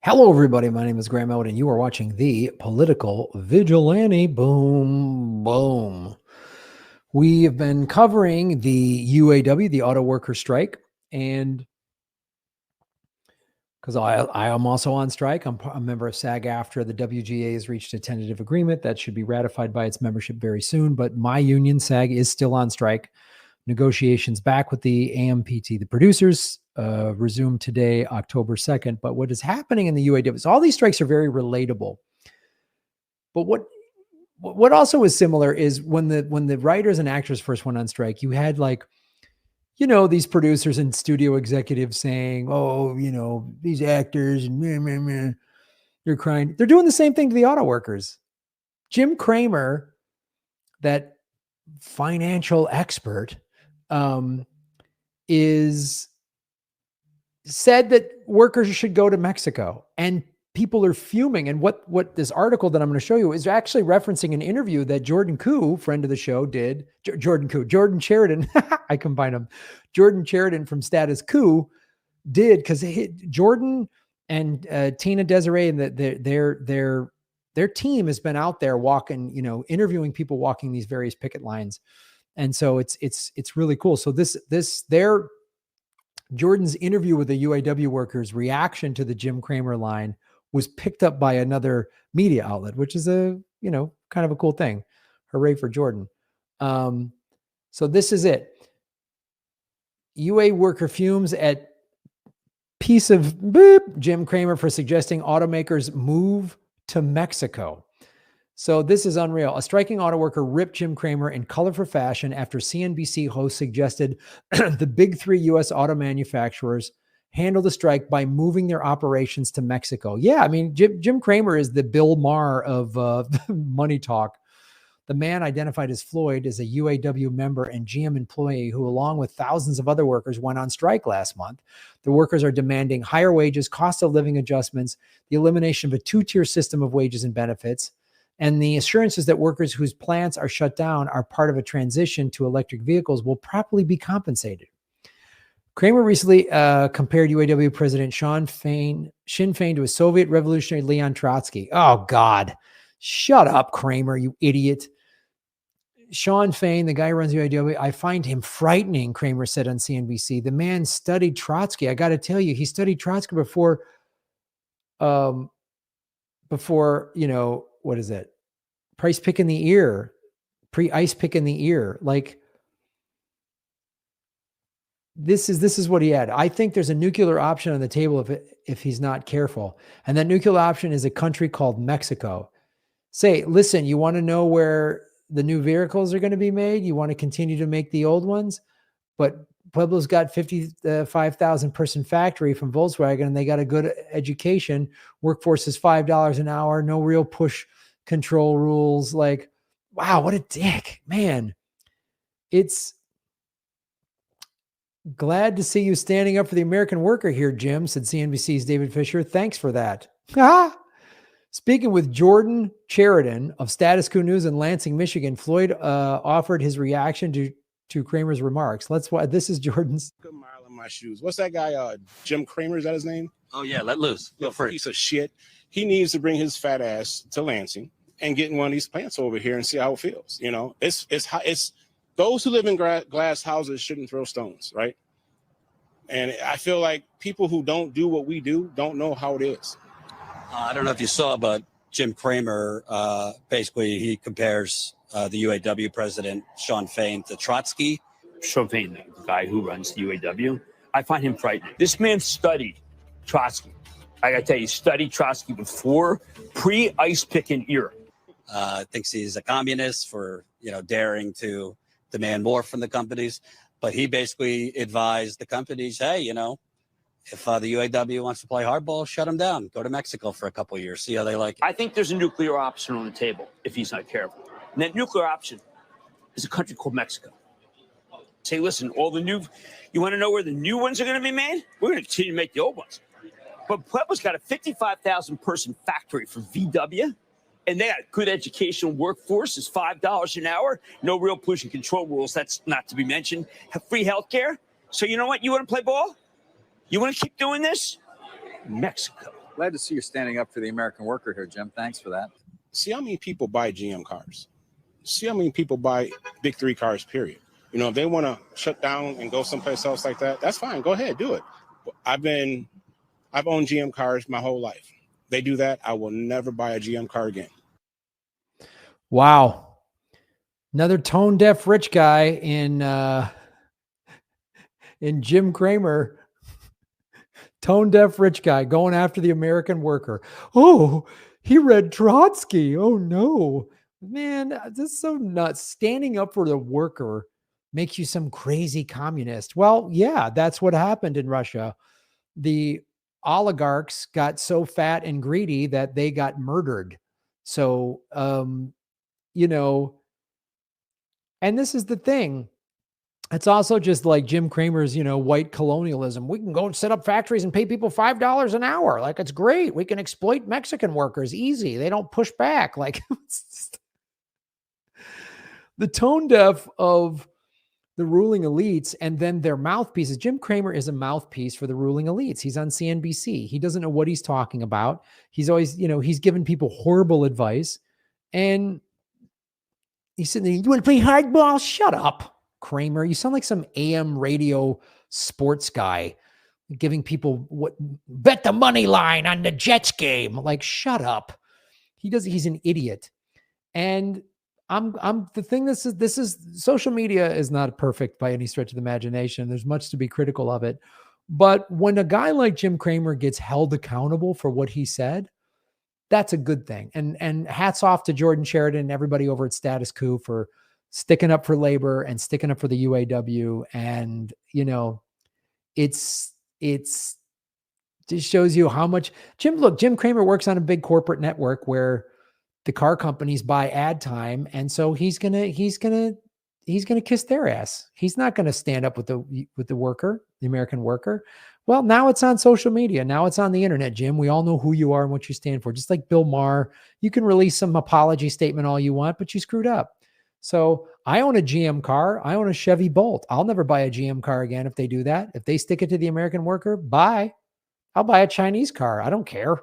Hello, everybody. My name is Graham Elwood, and you are watching the Political Vigilante. Boom, boom. We have been covering the UAW, the auto worker strike, and because I am also on strike, I'm a member of SAG-AFTRA. The WGA has reached a tentative agreement that should be ratified by its membership very soon, but my union, SAG, is still on strike. Negotiations back with the AMPT, the producers, resumed today, October 2nd. But what is happening in the UAW is all these strikes are very relatable. But what also is similar is when the writers and actors first went on strike, you had these producers and studio executives saying, oh, these actors, and you're crying. They're doing the same thing to the auto workers. Jim Cramer, that financial expert, is said that workers should go to Mexico, and people are fuming. And what this article that I'm going to show you is actually referencing an interview that Jordan Koo, friend of the show, did. Jordan Sheridan, I combine them. Jordan Sheridan from Status Quo did, because Jordan and Tina Desiree and their team has been out there walking, interviewing people walking these various picket lines. And so it's really cool. So their Jordan's interview with the UAW workers' reaction to the Jim Cramer line was picked up by another media outlet, which is a kind of a cool thing. Hooray for Jordan. So this is it. UA worker fumes at piece of Jim Cramer for suggesting automakers move to Mexico. So this is unreal. A striking auto worker ripped Jim Cramer in colorful fashion after CNBC host suggested the big three U.S. auto manufacturers handle the strike by moving their operations to Mexico. Yeah, I mean, Jim Cramer is the Bill Maher of Money Talk. The man identified as Floyd is a UAW member and GM employee who, along with thousands of other workers, went on strike last month. The workers are demanding higher wages, cost of living adjustments, the elimination of a two-tier system of wages and benefits, and the assurances that workers whose plants are shut down are part of a transition to electric vehicles will properly be compensated. Cramer recently compared UAW President Sinn Féin to a Soviet revolutionary Leon Trotsky. Oh, God. Shut up, Cramer, you idiot. Sinn Féin, the guy who runs UAW, I find him frightening, Cramer said on CNBC. The man studied Trotsky. I got to tell you, he studied Trotsky before, what is it? Price pick in the ear, pre-ice pick in the ear. Like, this is what he had. I think there's a nuclear option on the table if he's not careful. And that nuclear option is a country called Mexico. Say, listen, you want to know where the new vehicles are going to be made? You want to continue to make the old ones? But Pueblo's got 55,000 person factory from Volkswagen, and they got a good education. Workforce is $5 an hour. No real push control rules. Like, wow, what a dick, man. It's glad to see you standing up for the American worker here, Jim, said CNBC's David Fisher. Thanks for that. Speaking with Jordan Sheridan of Status Quo News in Lansing, Michigan, Floyd offered his reaction to Cramer's remarks. This is Jordan's. Good mile in my shoes. What's that guy? Jim Cramer, is that his name? Oh yeah, let loose. Feel free. Piece of shit. He needs to bring his fat ass to Lansing and get in one of these plants over here and see how it feels. It's those who live in glass houses shouldn't throw stones, right? And I feel like people who don't do what we do don't know how it is. I don't know if you saw, but Jim Cramer, basically he compares the UAW president, Sinn Féin, to Trotsky. Sinn Féin, the guy who runs the UAW, I find him frightening. This man studied Trotsky. I gotta tell you, he studied Trotsky before pre-ice picking era. Thinks he's a communist for, daring to demand more from the companies. But he basically advised the companies, hey, if the UAW wants to play hardball, shut them down. Go to Mexico for a couple of years. See how they like it. I think there's a nuclear option on the table if he's not careful. And that nuclear option is a country called Mexico. Say, listen, you want to know where the new ones are going to be made? We're going to continue to make the old ones. But Pueblo's got a 55,000 person factory for VW, and they got a good educational workforce. It's $5 an hour. No real pollution control rules. That's not to be mentioned. Have free health care. So you know what? You want to play ball? You want to keep doing this? Mexico. Glad to see you're standing up for the American worker here, Jim. Thanks for that. See how many people buy GM cars. See how many people buy big three cars, period. You know, if they want to shut down and go someplace else like that, that's fine. Go ahead, do it. I've owned GM cars my whole life. They do that, I will never buy a GM car again. Wow. Another tone deaf rich guy in Jim Cramer. Tone deaf rich guy going after the American worker. Oh, he read Trotsky. Oh no, man, this is so nuts. Standing up for the worker makes you some crazy communist. Well, yeah, that's what happened in Russia. The oligarchs got so fat and greedy that they got murdered. So, you know, and this is the thing. It's also just like Jim Cramer's, white colonialism. We can go and set up factories and pay people $5 an hour. Like, it's great. We can exploit Mexican workers easy. They don't push back. Like, the tone deaf of the ruling elites and then their mouthpieces. Jim Cramer is a mouthpiece for the ruling elites. He's on CNBC. He doesn't know what he's talking about. He's always, he's giving people horrible advice. And he's sitting there, you want to play hardball? Shut up, Cramer. You sound like some AM radio sports guy giving people bet the money line on the Jets game. Like, shut up. He's an idiot. And this is social media is not perfect by any stretch of the imagination. There's much to be critical of it. But when a guy like Jim Cramer gets held accountable for what he said, that's a good thing. And hats off to Jordan Sheridan and everybody over at Status Quo for sticking up for labor and sticking up for the UAW. And, it's just shows you how much Jim Cramer works on a big corporate network where the car companies buy ad time. And so he's going to kiss their ass. He's not going to stand up with the worker, the American worker. Well, now it's on social media. Now it's on the internet, Jim. We all know who you are and what you stand for. Just like Bill Maher, you can release some apology statement all you want, but you screwed up. So I own a GM car. I own a Chevy Bolt. I'll never buy a GM car again if they do that. If they stick it to the American worker, bye. I'll buy a Chinese car. I don't care.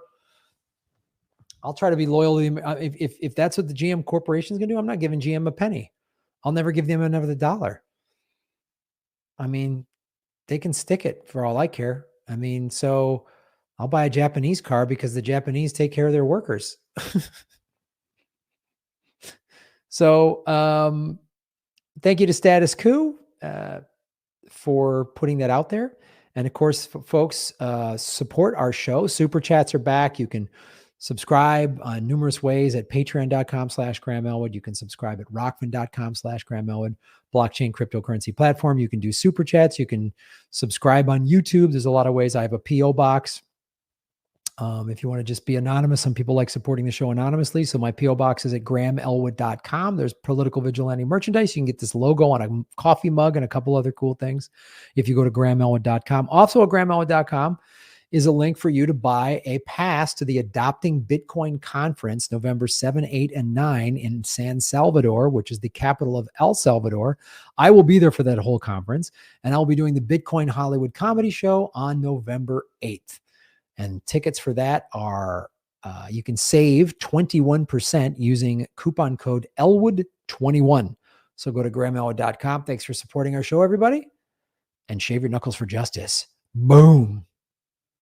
I'll try to be loyal to them. If that's what the GM corporation is going to do, I'm not giving GM a penny. I'll never give them another dollar. I mean, they can stick it for all I care. I mean, so I'll buy a Japanese car because the Japanese take care of their workers. So thank you to Status Quo for putting that out there. And of course, folks, support our show. Super chats are back. You can subscribe on numerous ways at patreon.com/Graham Elwood. You can subscribe at rockman.com/Graham Elwood, blockchain cryptocurrency platform. You can do super chats. You can subscribe on YouTube. There's a lot of ways. I have a PO box. If you want to just be anonymous, some people like supporting the show anonymously. So my PO box is at grahamelwood.com. There's political vigilante merchandise. You can get this logo on a coffee mug and a couple other cool things if you go to grahamelwood.com. Also at grahamelwood.com is a link for you to buy a pass to the Adopting Bitcoin Conference, November 7, 8, and 9 in San Salvador, which is the capital of El Salvador. I will be there for that whole conference, and I'll be doing the Bitcoin Hollywood Comedy Show on November 8th. And tickets for that are, you can save 21% using coupon code Elwood21. So go to grahamelwood.com. Thanks for supporting our show, everybody. And shave your knuckles for justice. Boom.